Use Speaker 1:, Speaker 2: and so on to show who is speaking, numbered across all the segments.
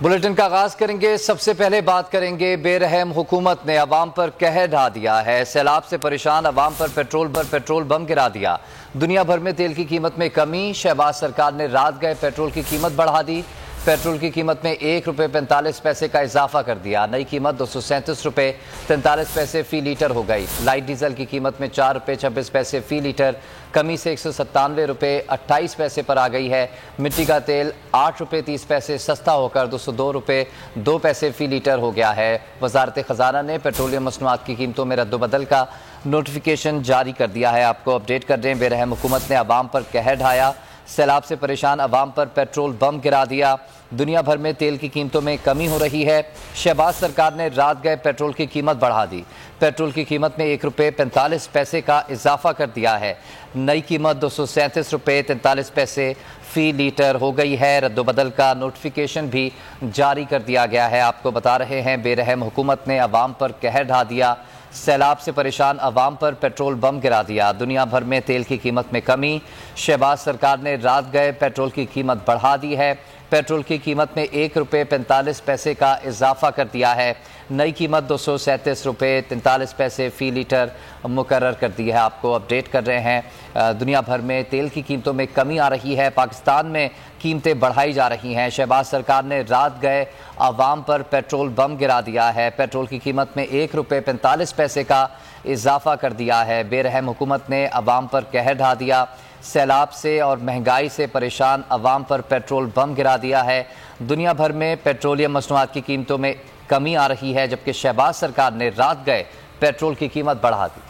Speaker 1: Bulletin का आगाज करेंगे। सबसे पहले बात करेंगे, बेरहम हुकूमत ने अवाम पर कहर ढा दिया है। सैलाब से परेशान अवाम पर पेट्रोल बम गिरा दिया। दुनिया भर में तेल की कीमत में कमी। शहबाज सरकार ने रात गए पेट्रोल की कीमत बढ़ा दी। पेट्रोल की कीमत में ₹1.45 का इजाफा कर दिया। नई कीमत ₹237.43 फी लीटर हो गई। लाइट डीजल की कीमत में ₹4.26 फी लीटर कमी से ₹197.28 पर आ गई है। मिट्टी का तेल ₹8.30 सस्ता होकर ₹202.02 फी लीटर हो गया है। वजारत खजाना ने पेट्रोलियम मसनूआत की कीमतों में रद्दबदल का नोटिफिकेशन जारी कर दिया है। आपको अपडेट कर दें, बेरहम हुकूमत ने अवाम पर कहर ढाया। सैलाब से परेशान अवाम पर पेट्रोल बम गिरा दिया। दुनिया भर में तेल की कीमतों में कमी हो रही है। शहबाज सरकार ने रात गए पेट्रोल की कीमत बढ़ा दी। पेट्रोल की कीमत में ₹1.45 का इजाफा कर दिया है। नई कीमत ₹237.43 फी लीटर हो गई है। रद्दबदल का नोटिफिकेशन भी जारी कर दिया गया है। आपको बता रहे हैं, बेरहम हुकूमत ने अवाम पर कहर ढा दिया। सैलाब से परेशान अवाम पर पेट्रोल बम गिरा दिया। दुनिया भर में तेल की कीमत में कमी। शहबाज सरकार ने रात गए पेट्रोल की कीमत बढ़ा दी है। पेट्रोल की कीमत में ₹1.45 का इजाफा कर दिया है। नई कीमत ₹237.43 फी लीटर मुकर्रर कर दी है। आपको अपडेट कर रहे हैं, दुनिया भर में तेल की कीमतों में कमी आ रही है। पाकिस्तान में कीमतें बढ़ाई जा रही हैं। शहबाज सरकार ने रात गए आवाम पर पेट्रोल बम गिरा दिया है। पेट्रोल की कीमत में ₹1.45 का इजाफा कर दिया है। बेरहम हुकूमत ने अवाम पर कहर ढा दिया। सैलाब से और महंगाई से परेशान अवाम पर पेट्रोल बम गिरा दिया है। दुनिया भर में पेट्रोलियम मसनूआत की कीमतों में कमी आ रही है, जबकि शहबाज सरकार ने रात गए पेट्रोल की कीमत बढ़ा दी।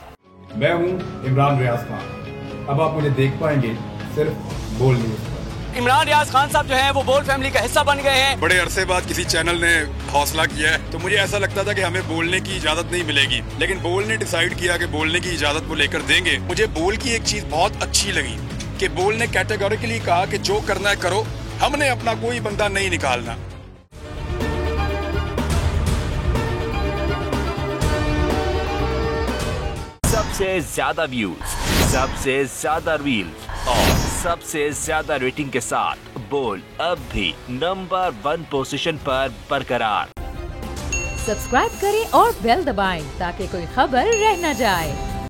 Speaker 2: मैं हूं इमरान रियाज खान। अब आप मुझे देख पाएंगे सिर्फ बोल न्यूज पर।
Speaker 3: इमरान रियाज खान साहब जो हैं वो बोल फैमिली का हिस्सा बन गए हैं।
Speaker 4: बड़े अरसे बाद किसी चैनल ने हौसला किया है, तो मुझे ऐसा लगता था कि हमें बोलने की इजाजत नहीं मिलेगी, लेकिन बोल ने डिसाइड किया कि बोलने की इजाजत वो लेकर देंगे। मुझे बोल की एक चीज बहुत अच्छी लगी कि बोल ने कैटेगोरिकली कहा कि जो करना है करो, हमने अपना कोई बंदा नहीं निकालना।
Speaker 5: सबसे ज्यादा व्यूज, सबसे ज्यादा रील्स और सबसे ज्यादा रेटिंग के साथ बोल अब भी नंबर 1 पोजीशन पर बरकरार।
Speaker 6: सब्सक्राइब करें और बेल दबाएं ताकि कोई खबर रह न जाए।